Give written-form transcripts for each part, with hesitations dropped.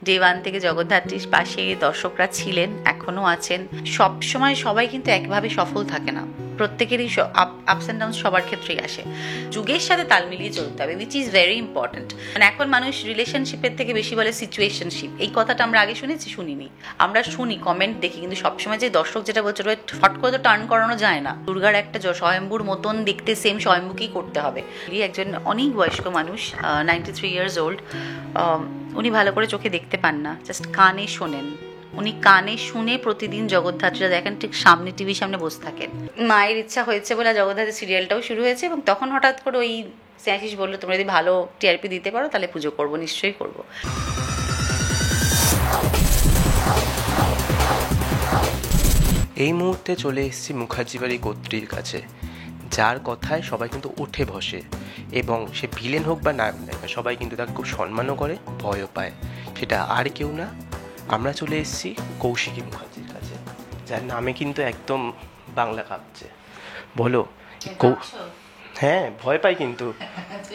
Day one থেকে জগদ্ধাত্রীর পাশে দর্শকরা ছিলেন, এখনো আছেন। সব সময় সবাই কিন্তু একভাবে সফল থাকে না, প্রত্যেকেরই আপস অ্যান্ড ডাউন সবার ক্ষেত্রেই আসে। যুগের সাথে তাল মিলিয়ে চলতে হবে, উইচ ইজ ভেরি ইম্পর্টেন্ট। মানে এখন মানুষ রিলেশনশিপের থেকে বেশি বলে সিচুয়েশনশিপ। এই কথাটা আমরা আগে শুনিনি, আমরা শুনি, কমেন্ট দেখি, কিন্তু সবসময় যে দর্শক যেটা বলছে ফট করে তো টার্ন করানো যায় না। দুর্গার একটা স্বয়ম্ভুর মতন দেখতে সেম স্বয়ম্ভুকেই করতে হবে। একজন অনেক বয়স্ক মানুষ, 93 ইয়ার্স ওল্ড, উনি ভালো করে চোখে দেখতে পান না, জাস্ট কানে শোনেন। উনি কানে শুনে প্রতিদিন জগদ্ধাত্রীরা দেখেন, ঠিক সামনে টিভির সামনে বসে থাকেন। মায়ের ইচ্ছা হয়েছে বলে জগদ্ধাত্রী সিরিয়ালটাও শুরু হয়েছে, এবং তখন হঠাৎ করে ওই স্নেহাশিস বললো, তোমরা যদি ভালো টিআরপি দিতে পারো তাহলে পুজো করবো, নিশ্চয়ই করবো। এই মুহূর্তে চলে এসেছি মুখার্জি বাড়ি কর্ত্রীর কাছে, যার কথায় সবাই কিন্তু উঠে বসে, এবং সে ভিলেন হোক বা নায়ক নায়িকা সবাই কিন্তু তাকে খুব সম্মানও করে, ভয়ও পায়। সেটা আর কেউ না, আমরা চলে এসেছি কৌশিকী মুখার্জির কাছে, যার নামে কিন্তু একদম বাংলা কাঁপছে। বলো। হ্যাঁ, ভয় পাই কিন্তু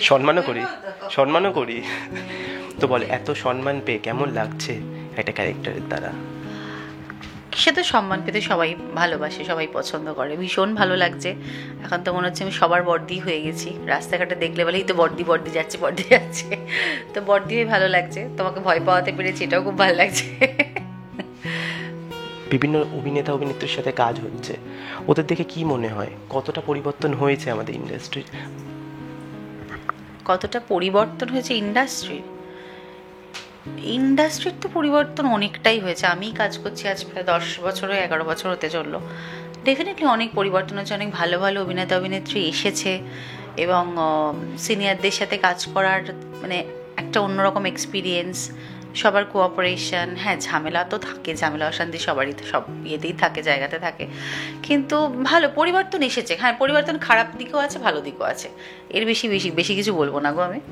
সম্মানও করি। তো বল, এত সম্মান পেয়ে কেমন লাগছে একটা ক্যারেক্টারের দ্বারা? সে তো সম্মান পেতে সবাই ভালোবাসে, সবাই পছন্দ করে, ভীষণ ভালো লাগছে। এখন তো মনে হচ্ছে আমি সবার বর্দি হয়ে গেছি, রাস্তাঘাটে দেখলে বলেই তো বর্দি যাচ্ছে। তো বর্দি হয়ে ভালো লাগছে, তোমাকে ভয় পাওয়াতে পেরেছি, এটাও খুব ভালো লাগছে। বিভিন্ন অভিনেতা অভিনেত্রীর সাথে কাজ হচ্ছে, ওদের দেখে কি মনে হয় কতটা পরিবর্তন হয়েছে আমাদের ইন্ডাস্ট্রির? কতটা পরিবর্তন হয়েছে ইন্ডাস্ট্রির তো পরিবর্তন অনেকটাই হয়েছে। আমি কাজ করছি আজ প্রায় 10 বছর, 11 বছর হতে চললো। ডেফিনেটলি অনেক পরিবর্তন হয়েছে, অনেক ভালো ভালো অভিনেতা অভিনেত্রী এসেছে, এবং সিনিয়রদের সাথে কাজ করার মানে একটা অন্যরকম এক্সপিরিয়েন্স, সবার কোঅপারেশন। হ্যাঁ, ঝামেলা তো থাকে, ঝামেলা অশান্তি সবারই, সব ইয়েতেই থাকে, জায়গাতে থাকে, কিন্তু ভালো পরিবর্তন এসেছে। হ্যাঁ, পরিবর্তন খারাপ দিকও আছে, ভালো দিকও আছে, এর বেশি কিছু বলবো না গো আমি।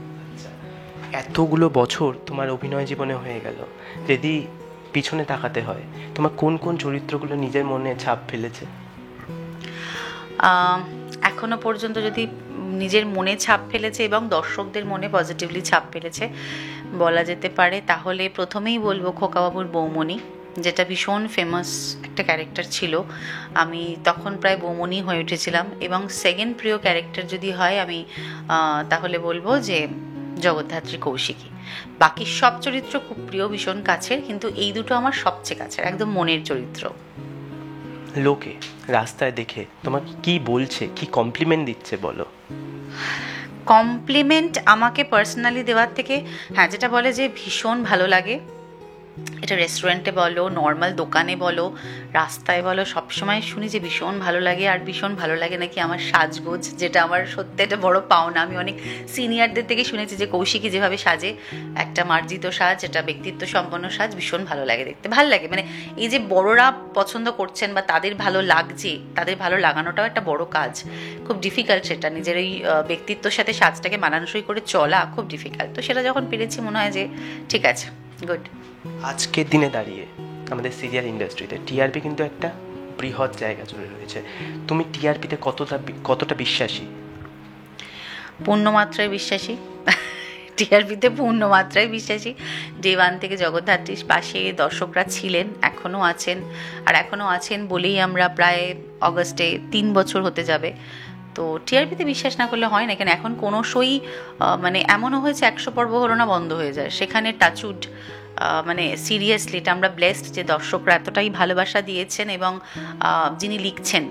এতগুলো বছর তোমার অভিনয় জীবনে হয়ে গেল, যদি পিছনে তাকাতে হয়, তোমার কোন কোন চরিত্রগুলো নিজের মনে ছাপ ফেলেছে? এখনো পর্যন্ত যদি নিজের মনে ছাপ ফেলেছে এবং দর্শকদের মনে পজিটিভলি ছাপ ফেলেছে বলা যেতে পারে, তাহলে প্রথমেই বলবো খোকাবাবুর বৌমণি, যেটা ভীষণ ফেমাস একটা ক্যারেক্টার ছিল। আমি তখন প্রায় বৌমণি হয়ে উঠেছিলাম। এবং সেকেন্ড প্রিয় ক্যারেক্টার যদি হয় আমি তাহলে বলবো যে জগদ্ধাত্রী কৌশিকী। বাকি সব চরিত্র খুব প্রিয়, ভীষণ কাছের, কিন্তু এই দুটো আমার সবচেয়ে কাছের, একদম মনের চরিত্র। লোকে রাস্তায় দেখে তোমাকে কি বলছে, কি কমপ্লিমেন্ট দিচ্ছে বলো? কমপ্লিমেন্ট আমাকে পার্সোনালি দেওয়ার থেকে, হ্যাঁ, যেটা বলে যে ভীষণ ভালো লাগে, এটা রেস্টুরেন্টে বলো, নর্মাল দোকানে বলো, রাস্তায় বলো, সবসময় শুনি যে ভীষণ ভালো লাগে। আর ভীষণ ভালো লাগে নাকি আমার সাজগোজ, যেটা আমার সত্যি একটা বড় পাওনা। আমি অনেক সিনিয়রদের থেকে শুনেছি যে কৌশিকী যেভাবে সাজে, একটা মার্জিত সাজ, এটা ব্যক্তিত্ব সম্পন্ন সাজ, ভীষণ ভালো লাগে দেখতে, ভালো লাগে। মানে এই যে বড়রা পছন্দ করছেন বা তাদের ভালো লাগছে, তাদের ভালো লাগানোটাও একটা বড় কাজ, খুব ডিফিকাল্ট সেটা, নিজের এই ব্যক্তিত্বর সাথে সাজটাকে মানানসই করে চলা খুব ডিফিকাল্ট। তো সেটা যখন পেরেছি মনে হয় যে ঠিক আছে, গুড। আজকের দিনে দাঁড়িয়ে আমাদের সিরিয়াল ইন্ডাস্ট্রিতে টিআরপি কিন্তু একটা বৃহৎ জায়গা জুড়ে রয়েছে। তুমি টিআরপিতে কতটা বিশ্বাসী? পূর্ণমাত্রায় বিশ্বাসী, টিআরপিতে পূর্ণমাত্রায় বিশ্বাসী। ডে ওয়ান থেকে জগদ্ধাত্রীর পাশে দর্শকরা ছিলেন, এখনও আছেন, আর এখনও আছেন বলেই আমরা প্রায় অগস্টে 3 বছর হতে যাবে। তো টিআরপিতে বিশ্বাস না করলে হয় না, কেন এখন কোনো শোই মানে এমনও হয়েছে 100 পর্ব হলো না, বন্ধ হয়ে যায়, সেখানে টাচউড মানে সিরিয়াসলি এটা আমরা ব্লেসড যে দর্শকরা এতটাই ভালোবাসা দিয়েছেন, এবং যিনি লিখছেন,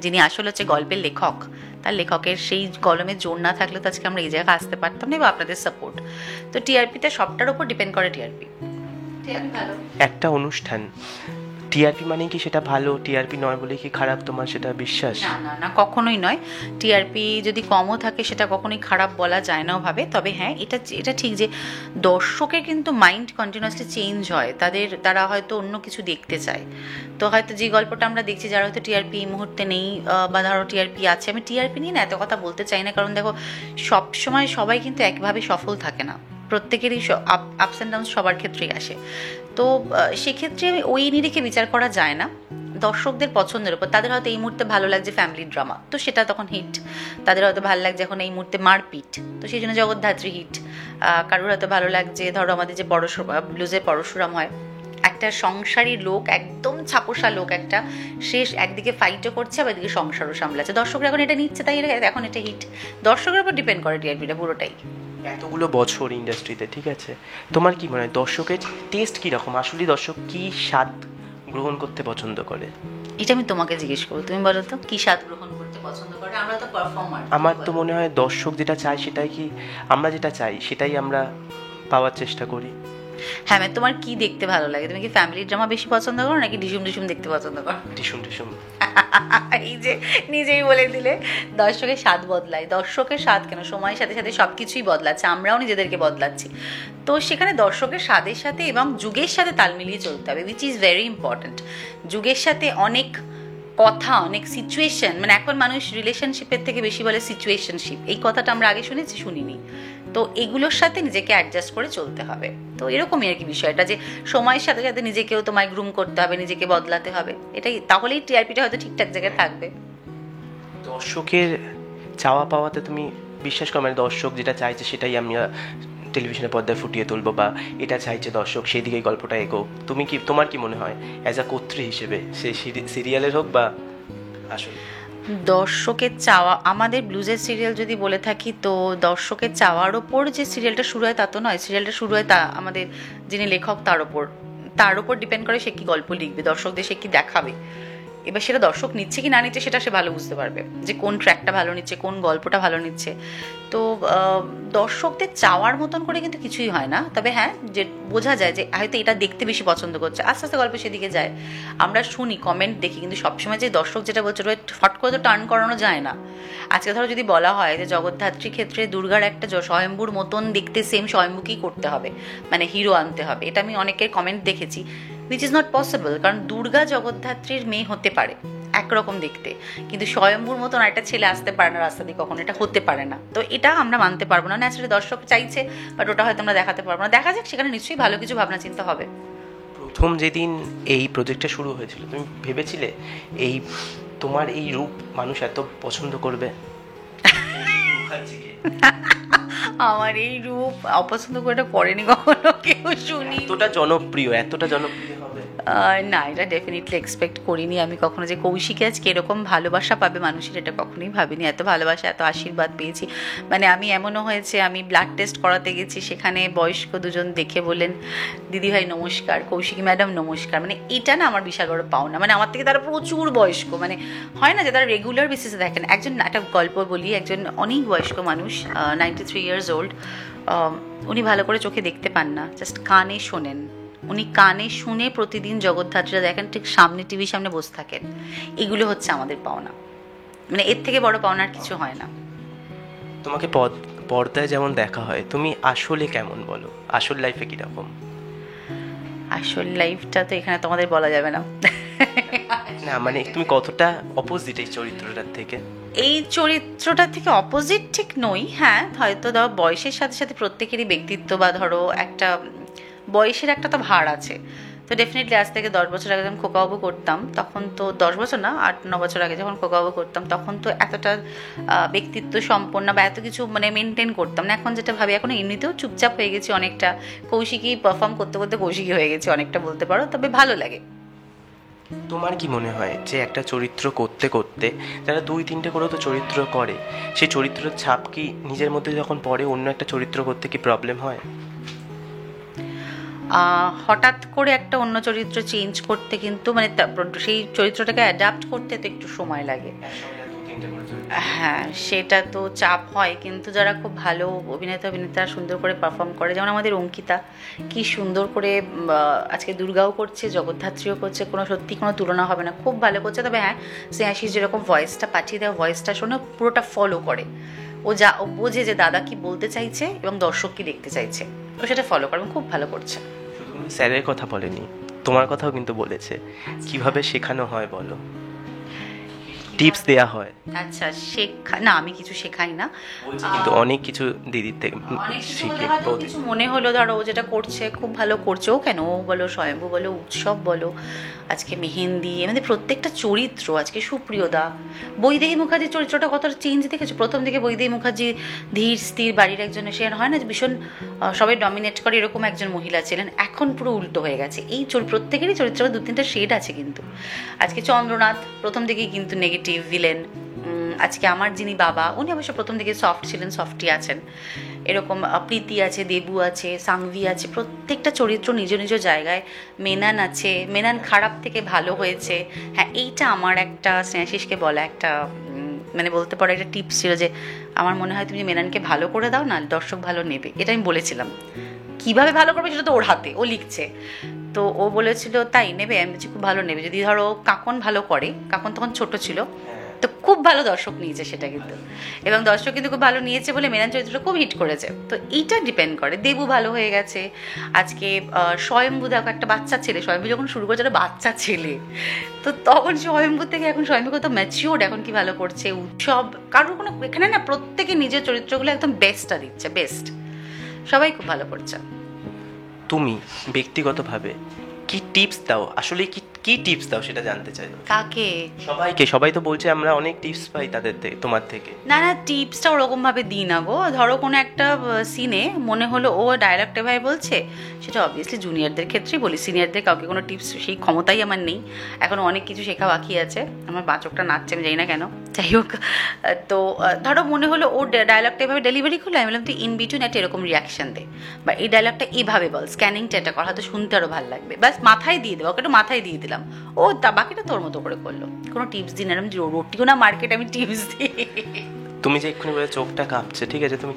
যিনি আসলে হচ্ছে গল্পের লেখক, তার লেখকের সেই কলমের জোর না থাকলে তো আজকে আমরা এই জায়গায় আসতে পারতাম না, বা আপনাদের সাপোর্ট। তো টিআরপিতে সবটার উপর ডিপেন্ড করে টিআরপি। একটা অনুষ্ঠান টিআরপি মানে কি সেটা ভালো, টিআরপি নয় বলে কি খারাপ, তোমার সেটা বিশ্বাস? না, কখনোই নয়। টিআরপি যদি কমও থাকে সেটা কখনোই খারাপ বলা যায় না ভাবে। তবে হ্যাঁ, এটা ঠিক যে দর্শকের কিন্তু মাইন্ড কন্টিনিউয়াসলি চেঞ্জ হয়, তারা হয়তো অন্য কিছু দেখতে চায়। তো হয়তো যে গল্পটা আমরা দেখছি, যারা হয়তো টিআরপি এই মুহূর্তে নেই, বা ধরো টিআরপি আছে, আমি টিআরপি নিয়ে না এত কথা বলতে চাই না, কারণ দেখো সব সময় সবাই কিন্তু একভাবে সফল থাকে না, প্রত্যেকেরই আপস অ্যান্ড ডাউন সবার ক্ষেত্রেই আসে। তো সেক্ষেত্রে ওই নিরিখে বিচার করা যায় না, দর্শকদের পছন্দের উপর। তাদের হয়তো এই মুহূর্তে ভালো লাগছে ফ্যামিলি ড্রামা, তো সেটা তখন হিট। তাদের হয়তো ভালো লাগছে এখন এই মুহূর্তে মারপিট, তো সেই জন্য জগদ্ধাত্রী হিট। কারোর হয়তো ভালো লাগছে, ধরো আমাদের যে ব্লুজের পরশুরাম হয়, একটা সংসারী লোক, একদম ছাপোষা লোক একটা, সে একদিকে ফাইটও করছে আবার এদিকে সংসারও সামলাচ্ছে, দর্শকরা এখন এটা নিচ্ছে, তাই এখন এটা হিট। দর্শকের উপর ডিপেন্ড করে টিআরপিটা পুরোটাই। এতগুলো বছর ইন্ডাস্ট্রিতে, ঠিক আছে, তোমার কি মনে হয় দর্শকের টেস্ট কীরকম? আসলে দর্শক কী স্বাদ গ্রহণ করতে পছন্দ করে? এটা আমি তোমাকে জিজ্ঞেস করবো, তুমি বলো তো কী স্বাদ গ্রহণ করতে পছন্দ করে? আমরা তো পারফর্মার। আমার তো মনে হয় দর্শক যেটা চায় সেটাই কি আমরা যেটা চাই সেটাই আমরা পাওয়ার চেষ্টা করি। হ্যাঁ, মানে তোমার কি দেখতে ভালো লাগে? তুমি কি ফ্যামিলি ড্রামা বেশি পছন্দ করো নাকি ডিসুম ডিসুম দেখতে পছন্দ করো? টিসুম টিসুম। এই যে নিজেই বলে দিলে, দর্শকের স্বাদ বদলায়। দর্শকের স্বাদ কেন, সময়ের সাথে সাথে সব কিছুই বদলাচ্ছে, আমরাও নিজেদেরকে বদলাচ্ছি। তো সেখানে দর্শকের স্বাদের সাথে এবং যুগের সাথে তাল মিলিয়ে চলতে হবে, উইচ ইজ ভেরি ইম্পর্ট্যান্ট। যুগের সাথে অনেক কথা, অনেক সিচুয়েশন, মানে এখন মানুষ রিলেশনশিপের থেকে বেশি বলে সিচুয়েশনশিপ, এই কথাটা আমরা আগে শুনেছি, শুনিনি। তো এগুলোর সাথে নিজেকে অ্যাডজাস্ট করে চলতে হবে। তো এরকমই আর কি বিষয়টা, যে সময়ের সাথে সাথে নিজেকেও তোমায় গ্রুম করতে হবে, নিজেকে বদলাতে হবে, এটাই, তাহলেই টিআরপিটা হয়তো ঠিকঠাক জায়গায় থাকবে। দর্শকের চাওয়া পাওয়াতে তুমি বিশ্বাস করো, মানে দর্শক যেটা চাইছে সেটাই আমরা টেলিভিশনের পর্দায় ফুটিয়ে তুলবো, বা এটা চাইছে দর্শক সেই দিকেই গল্পটা এগোক। তোমার কি মনে হয় অ্যাজ আ কর্ত্রী হিসেবে, সে সিরিয়ালের হোক বা আসলে? দর্শকের চাওয়া, আমাদের ব্লুজের সিরিয়াল যদি বলে থাকি, তো দর্শকের চাওয়ার ওপর যে সিরিয়ালটা শুরু হয় তা তো নয়। সিরিয়ালটা শুরু হয় তা আমাদের যিনি লেখক তার ওপর ডিপেন্ড করে সে কি গল্প লিখবে, দর্শকদের সে কি দেখাবে। এবার সেটা দর্শক নিচ্ছে কি না নিচ্ছে সেটা সে ভালো বুঝতে পারবে, যে কোন ট্র্যাকটা ভালো নিচ্ছে, কোন গল্পটা ভালো নিচ্ছে। তো দর্শকদের চাওয়ার মতন করে কিন্তু কিছুই হয় না, তবে হ্যাঁ, যে বোঝা যায় যে হয়তো এটা দেখতে বেশি পছন্দ করছে, আস্তে আস্তে গল্প সেদিকে যায়। আমরা শুনি, কমেন্ট দেখি, কিন্তু সবসময় যে দর্শক যেটা বলছে ফট করে তো টার্ন করানো যায় না। আজকে ধরো যদি বলা হয় যে জগদ্ধাত্রী ক্ষেত্রে দুর্গার একটা স্বয়ম্ভুর মতন দেখতে সেম স্বয়ম্ভুকেই করতে হবে, মানে হিরো আনতে হবে, এটা আমি অনেকের কমেন্ট দেখেছি, উইচ ইজ নট পসিবল। কারণ দুর্গা জগদ্ধাত্রীর মেয়ে হতে পারে একরকম দেখতে, কিন্তু স্বয়ম্ভুর মতন একটা ছেলে আসতে পারে না রাস্তা দিয়ে, কখনো এটা হতে পারে না। তো এটা আমরা মানতে পারবো না, ন্যাচারালি দর্শক চাইছে, বাট ওটা হয়তো আমরা দেখাতে পারবো না। দেখা যাক, সেখানে নিশ্চয়ই ভালো কিছু ভাবনা চিন্তা হবে। প্রথম যেদিন এই প্রজেক্টটা শুরু হয়েছিল, তুমি ভেবেছিলে এই তোমার এই রূপ মানুষ এত পছন্দ করবে? আমার এই রূপ অপছন্দ করে করেনি কখনো কেউ, শুনি। এতটা জনপ্রিয় হবে না, এটা ডেফিনেটলি এক্সপেক্ট করিনি আমি কখনো, যে কৌশিকে আজকে এরকম ভালোবাসা পাবে মানুষের, এটা কখনোই ভাবিনি। এত ভালোবাসা, এত আশীর্বাদ পেয়েছি। মানে আমি এমনও হয়েছে, আমি ব্লাড টেস্ট করাতে গেছি, সেখানে বয়স্ক দুজন দেখে বললেন, দিদিভাই নমস্কার, কৌশিকী ম্যাডাম নমস্কার। মানে এটা না আমার বিশাল বড় পাওনা, মানে আমার থেকে তারা প্রচুর বয়স্ক, মানে হয় না যে তারা রেগুলার বেসিসে দেখেন। একজন, একটা গল্প বলি, একজন অনেক বয়স্ক মানুষ, 93 ইয়ার্স ওল্ড, উনি ভালো করে চোখে দেখতে পান না, জাস্ট কানে শোনেন। উনি কানে শুনে প্রতিদিন জগদ্ধাত্রীরা দেখেন, ঠিক সামনে টিভির সামনে বসে থাকেন। এগুলো হচ্ছে আমাদের পাওনা, মানে এর থেকে বড় পাওনার কিছু হয় না। তোমাকে পর্দায় যেমন দেখা হয়, তুমি আসলে কেমন বলো? আসল লাইফে কিরকম? আসল লাইফটা তো এখানে তোমাদের বলা যাবে না। না মানে তুমি কতটা অপোজিট এই চরিত্রটার থেকে? এই চরিত্রটা থেকে অপোজিট ঠিক নই, হ্যাঁ, হয়তো ধরো বয়সের সাথে সাথে প্রত্যেকেরই ব্যক্তিত্ব, বা ধরো একটা বয়সের একটা তো ভার আছে। তো ডেফিনেটলি আজ থেকে 10 বছর আগে যখন খোকাবাবু করতাম, তখন তো 10 বছর না, 8-9 বছর আগে যখন খোকাবাবু করতাম, তখন তো এতটা ব্যক্তিত্ব সম্পন্ন বা এত কিছু মানে মেনটেন করতাম না। এখন যেটা ভাবি, এখন এমনিতেও চুপচাপ হয়ে গেছি অনেকটা, কৌশিকী পারফর্ম করতে করতে কৌশিকী হয়ে গেছি অনেকটা বলতে পারো, তবে ভালো লাগে। তোমার কি মনে হয় যে একটা চরিত্র করতে করতে, যারা 2-3টে করেও তো চরিত্র করে, সেই চরিত্রের ছাপ কি নিজের মধ্যে যখন পড়ে অন্য একটা চরিত্র করতে কি প্রবলেম হয়? হঠাৎ করে একটা অন্য চরিত্র চেঞ্জ করতে কিন্তু, মানে সেই চরিত্রটাকে অ্যাডাপ্ট করতে তো একটু সময় লাগে। হ্যাঁ, সেটা তো চাপ হয়, কিন্তু যারা খুব ভালো অভিনেতা সুন্দর করে পারফর্ম করে, যেমন আমাদের অঙ্কিতা, কি সুন্দর করে আজকে দুর্গাও করছে, জগদ্ধাত্রীও করছে, সত্যি কোনো তুলনা হবে না, খুব ভালো করছে। তবে হ্যাঁ, স্নেহাশিস যেরকম ভয়েসটা পাঠিয়ে দেয়, ভয়েসটা শুনে পুরোটা ফলো করে, ও বোঝে যে দাদা কি বলতে চাইছে এবং দর্শক কি দেখতে চাইছে, ও সেটা ফলো করে, খুব ভালো করছে। স্যারের কথা বলেনি, তোমার কথাও কিন্তু বলেছে, কিভাবে শেখানো হয় বলো? টিপস দেয়া হয়। আচ্ছা, না আমি কিছু শেখাই না, কিন্তু অনেক কিছু দিদির থেকে শিখে কিছু মনে হলো, ধরো ও যেটা করছে খুব ভালো করছে, ও কেন, ও বলো স্বয়ম্ভু বলো উৎসব বলো, আজকে মেহেন্দি, আমাদের প্রত্যেকটা চরিত্র, আজকে সুপ্রিয়দা, বৈদেহী মুখার্জির চরিত্রটা কতটা চেঞ্জ দেখেছো? প্রথম দিকে বৈদেহী মুখার্জি ধীর স্থির বাড়ির একজন, সে হয় না যে ভীষণ সবাই ডমিনেট করে এরকম একজন মহিলা ছিলেন, এখন পুরো উল্টো হয়ে গেছে। এই প্রত্যেকেরই চরিত্র 2-3টা শেড আছে কিন্তু। আজকে চন্দ্রনাথ প্রথম দিকেই কিন্তু নেগেটিভ ভিলেন, আজকে আমার যিনি বাবা উনি অবশ্য প্রথম দিকে সফট ছিলেন, সফটই আছেন, এরকম প্রীতি আছে, দেবু আছে, সাংভি আছে, প্রত্যেকটা চরিত্র নিজ নিজ জায়গায়। মেনান আছে, মেনান খারাপ থেকে ভালো হয়েছে। হ্যাঁ, এইটা আমার একটা স্নেহাশিসকে বলা একটা মানে বলতে পারো একটা টিপস ছিল, যে আমার মনে হয় তুমি মেনানকে ভালো করে দাও না, দর্শক ভালো নেবে। এটা আমি বলেছিলাম, কিভাবে ভালো করবে সেটা তো ওর হাতে, ও লিখছে। তো ও বলেছিল তাই নেবে, আমি বলছি খুব ভালো নেবে। যদি ধরো কাকন ভালো করে, কাকন তখন ছোট ছিল, তো খুব ভালো দর্শক নিয়েছে সেটা কিন্তু, এবং দর্শক কিন্তু খুব ভালো নিয়েছে বলে মেনান চরিত্রটা খুব হিট করেছে। তো এইটা ডিপেন্ড করে। দেবু ভালো হয়ে গেছে, আজকে স্বয়ম্ভু দেখো একটা বাচ্চা ছেলে, স্বয়ম্ভু যখন শুরু করেছে একটা বাচ্চা ছেলে, তো তখন স্বয়ম্ভু থেকে এখন স্বয়ম্ভু কত ম্যাচিওর্ড, এখন কি ভালো করছে। উৎসব কারোর কোনো এখানে না, প্রত্যেকে নিজের চরিত্রগুলো একদম বেস্টটা দিচ্ছে, বেস্ট, সবাই খুব ভালো করছে। তুমি ব্যক্তিগতভাবে কি টিপস দাও, আসলে কি টিপস দাও সেটা জানতে চাই। কাকে? সবাইকে। সবাই তো বলছে আমরা অনেক টিপস পাই তাদের থেকে, তোমার থেকে। না না, টিপসটা ওরকম ভাবে দিই না গো। ধরো কোনো একটা সিনে মনে হলো ও ডায়লগটা ভাই বলছে, সেটা অবভিয়াসলি জুনিয়রদের ক্ষেত্রেই বলি, সিনিয়রদের কাউকে কোনো টিপস সেই ক্ষমতাই আমার নেই, এখন অনেক কিছু শেখা বাকি আছে। আমার বাচকটা নাচছে, আমি জানি না কেন, যাই হোক। তো ধরো মনে হলো ও ডায়লগটা এভাবে ডেলিভারি করলো, আমি বললাম তুই ইন বিটুইন একটা এরকম রিয়াকশন দে, বা এই ডায়লগটা এইভাবে বল, স্ক্যানিংটা এটা কর, হয়তো শুনতে আরও ভালো লাগবে, ব্যাস মাথায় দিয়ে দেবো, ওকে একটু মাথায় দিয়ে দিলাম, ও বাকিটা তোর মতো করে করলো। কোনো টিপস দিই না, আমি রোটিও না মার্কেট, আমি টিপস দিই। তুমি যে এক্ষুনি বলে চোখটা কাঁপছে, ঠিক আছে, তুমি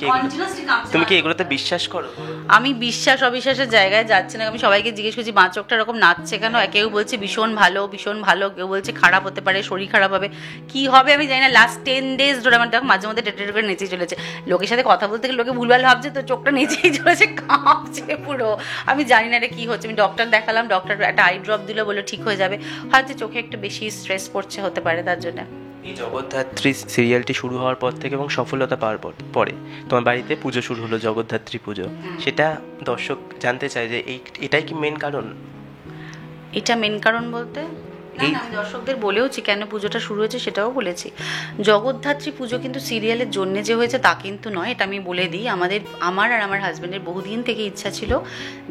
কি এগুলোতে বিশ্বাস করো? আমি বিশ্বাস অবিশ্বাসের জায়গায় যাচ্ছি না। আমি সবাইকে জিজ্ঞেস করছি মা চোখটা এরকম নাচছে কেন, কেউ বলছে ভীষণ ভালো ভীষণ ভালো, কেউ বলছে খারাপ হতে পারে, শরীর খারাপ হবে, কি হবে আমি জানি না। লাস্ট 10 days ধরে আমার দেখো মাঝে মধ্যে টেটে করে নেচেই চলেছে, লোকের সাথে কথা বলতে গেলে লোকে ভুলভাল ভাবছে, তো চোখটা নেচেই চলেছে, কাঁপছে পুরো। আমি জানি না এটা কী হচ্ছে। আমি ডক্টর দেখালাম, ডক্টর একটা আই ড্রপ দিল, বললো ঠিক হয়ে যাবে, হয়তো চোখে একটু বেশি স্ট্রেস পড়ছে, হতে পারে তার জন্য। এই জগদ্ধাত্রী সিরিয়ালটি শুরু হওয়ার পর থেকে এবং সফলতা পাওয়ার পরে তোমার বাড়িতে পুজো শুরু হলো, জগদ্ধাত্রী পুজো, সেটা দর্শক জানতে চায় যে এটাই কি মেন কারণ? এটা মেন কারণ বলতে আমি দর্শকদের বলেওছি কেন পুজোটা শুরু হয়েছে, সেটাও বলেছি। জগদ্ধাত্রী পুজো কিন্তু সিরিয়ালের জন্য যে হয়েছে তা কিন্তু নয়, এটা আমি বলে দিই। আমার আর আমার হাজব্যান্ডের বহুদিন থেকে ইচ্ছা ছিল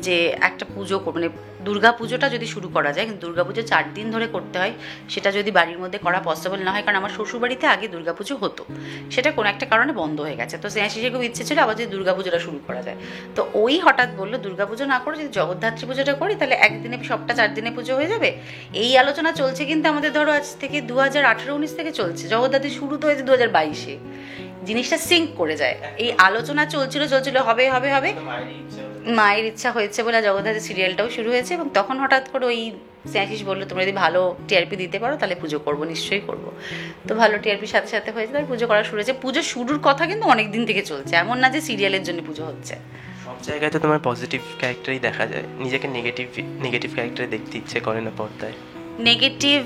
যে একটা পুজো, মানে দুর্গা পুজোটা যদি শুরু করা যায়, কিন্তু দুর্গা পুজো 4 দিন ধরে করতে হয়, সেটা যদি বাড়ির মধ্যে করা পসিবল না হয়, কারণ আমার শ্বশুরবাড়িতে আগে দুর্গা পুজো হতো, সেটা কোনো একটা কারণে বন্ধ হয়ে গেছে। তো স্নেহাশিসের খুব ইচ্ছে ছিল আবার যদি দুর্গা পুজোটা শুরু করা যায়, তো ওই হঠাৎ বললো দুর্গা পুজো না করে যদি জগদ্ধাত্রী পুজোটা করি, তাহলে একদিনে সবটা 4 দিনে পুজো হয়ে যাবে। এই আলোচনা চলছে কিন্তু আমাদের, ধরো আজ থেকে 2018-19 থেকে চলছে, জগদ্ধাত্রী শুরু তো হয়েছে 2022-এ, জিনিসটা সিঙ্ক করে যায়। এই আলোচনা চলছিল হবে হবে হবে, মায়ের ইচ্ছা হয়েছে বলে জগদ্ধাত্রী সিরিয়ালটাও শুরু হয়েছে, এবং তখন হঠাৎ করে ওই স্নেহাশিস বললো তোমরা যদি ভালো টিআরপি দিতে পারো তাহলে পুজো করবো, নিশ্চয়ই করবো। তো ভালো টিআরপির সাথে সাথে হয়েছে, তাই পুজো করা শুরু হয়েছে। পুজো শুরুর কথা কিন্তু অনেক দিন থেকে চলছে, এমন না যে সিরিয়ালের জন্য পুজো হচ্ছে। সব জায়গায় তো তোমার পজিটিভ ক্যারেক্টারই দেখা যায়, নিজেকে নেগেটিভ ক্যারেক্টারে দেখতে ইচ্ছে করে না পর্দায়? নেগেটিভ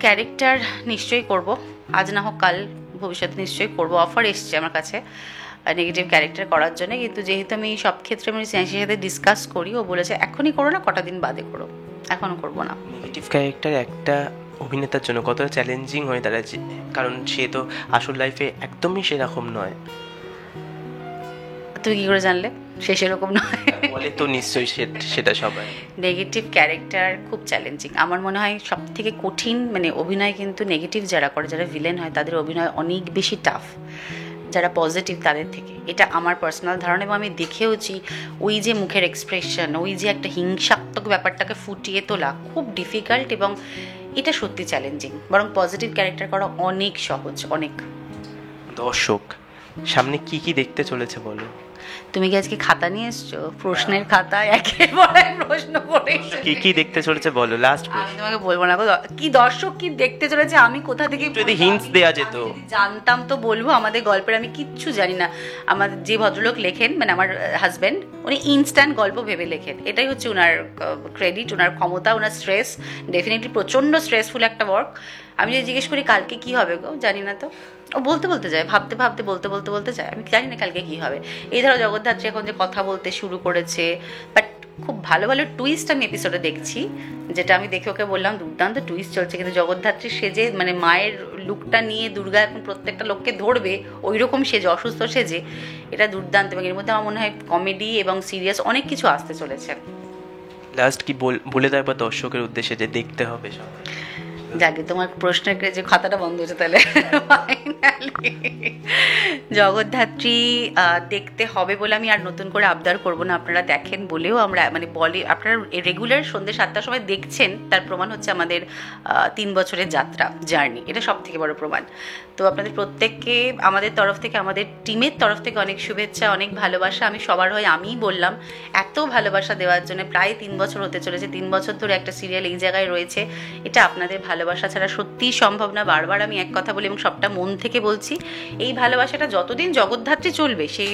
ক্যারেক্টার নিশ্চয়ই করব, আজ না হোক কাল, ভবিষ্যতে নিশ্চয়ই করব। অফার এসছে আমার কাছে নেগেটিভ ক্যারেক্টার করার জন্য, কিন্তু যেহেতু আমি সব ক্ষেত্রে আমি স্নেহাশিসের সাথে ডিসকাস করি, ও বলেছে এখনই করো না, কটা দিন বাদে করো, এখনও করবো না। নেগেটিভ ক্যারেক্টার একটা অভিনেতার জন্য কতটা চ্যালেঞ্জিং হয়ে দাঁড়াচ্ছে, কারণ সে তো আসল লাইফে একদমই সেরকম নয়। তুই কি করে জানলে সে সেরকম নয়? বলে তো নিশ্চয়ই সেটা সবাই। নেগেটিভ ক্যারেক্টার খুব চ্যালেঞ্জিং, আমার মনে হয় সব থেকে কঠিন, মানে অভিনয় কিন্তু নেগেটিভ যারা করে, যারা ভিলেন হয় তাদের অভিনয় অনেক বেশি টাফ যারা পজিটিভ তাদের থেকে, এটা আমার পার্সোনাল ধারণা। এবং আমি দেখেওছি ওই যে মুখের এক্সপ্রেশন, ওই যে একটা হিংসাত্মক ব্যাপারটাকে ফুটিয়ে তোলা খুব ডিফিকাল্ট, এবং এটা সত্যি চ্যালেঞ্জিং। বরং পজিটিভ ক্যারেক্টার করা অনেক সহজ, অনেক। দর্শক সামনে কি দেখতে চলেছে বলো? তুমি কি আজকে খাতা নিয়ে এসছো? প্রশ্নের খাতা, একের পর এক প্রশ্ন পড়ে। কি কি দেখতে চলেছে বলো, লাস্ট আমি তোমাকে বলবো না কি দর্শক কি দেখতে চলেছে, আমি কোথা থেকে যদি হিন্টস দেয়া যেত। জানতাম তো বলবো। আমাদের গল্পের আমি কিচ্ছু জানি না। আমাদের যে ভদ্রলোক লেখেন, মানে আমার হাজব্যান্ড, উনি ইনস্ট্যান্ট গল্প ভেবে লেখেন। এটাই হচ্ছে ওনার ক্রেডিট, ওনার ক্ষমতা, ওনার স্ট্রেস। ডেফিনেটলি প্রচণ্ড স্ট্রেসফুল একটা ওয়ার্ক। আমি যদি জিজ্ঞেস করি কালকে কি হবে গো, জানি না তো, ও বলতে বলতে যায়, ভাবতে ভাবতে বলতে যায়, আমি জানি না কালকে কি হবে। এই ধরো জগদ্ধাত্রী এখন যে কথা বলতে শুরু করেছে, বাট খুব ভালো ভালো টুইস্ট আমি এপিসোডে দেখছি, যেটা আমি দেখে ওকে বললাম দুর্দান্ত টুইস্ট চলছে। কিন্তু জগদ্ধাত্রী সেজে, মানে মায়ের লুকটা নিয়ে দুর্গা এখন প্রত্যেকটা লোককে ধরবে ওই রকম সেজে, অসুস্থ সেজে, এটা দুর্দান্ত। এবং এর মধ্যে আমার মনে হয় কমেডি এবং সিরিয়াস অনেক কিছু আসতে চলেছে। লাস্ট কি বলে দেয় বা দর্শকের উদ্দেশ্যে যে দেখতে হবে সব? যাকে তোমার প্রশ্নের যে খাতাটা বন্ধ হয়েছে, তাহলে ফাইনালি জগদ্ধাত্রী দেখতে হবে বলে আমি আর নতুন করে আবদার করবো না। আপনারা দেখেন বলেও আমরা, মানে বলে আপনারা রেগুলার সন্ধ্যে 7টার সময় দেখছেন, তার প্রমাণ হচ্ছে আমাদের 3 বছরের যাত্রা, জার্নি। এটা সব থেকে বড় প্রমাণ। তো আপনাদের প্রত্যেককে আমাদের তরফ থেকে, আমাদের টিমের তরফ থেকে অনেক শুভেচ্ছা, অনেক ভালোবাসা। আমি সবার হয়ে আমিই বললাম, এত ভালোবাসা দেওয়ার জন্য। প্রায় 3 বছর হতে চলেছে, 3 বছর ধরে একটা সিরিয়াল এই জায়গায় রয়েছে। এটা আপনাদের ভালোবাসা ছাড়া সত্যিই সম্ভব না। বারবার আমি এক কথা বলি এবং সবটা মন থেকে বলছি, এই ভালোবাসাটা যতদিন জগদ্ধাত্রী চলবে, সেই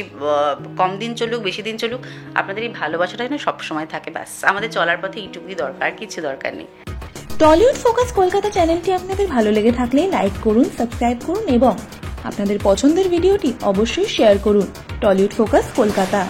কম দিন চলুক বেশি দিন চলুক, আপনাদের এই ভালোবাসাটা যেন সবসময় থাকে। ব্যাস, আমাদের চলার পথে এইটুকুই দরকার, কিছু দরকার নেই। টলিউড ফোকাস কলকাতা চ্যানেলটি আপনাদের ভালো লেগে থাকলে লাইক করুন, সাবস্ক্রাইব করুন এবং আপনাদের পছন্দের ভিডিওটি অবশ্যই শেয়ার করুন। Tollywood focus Kolkata.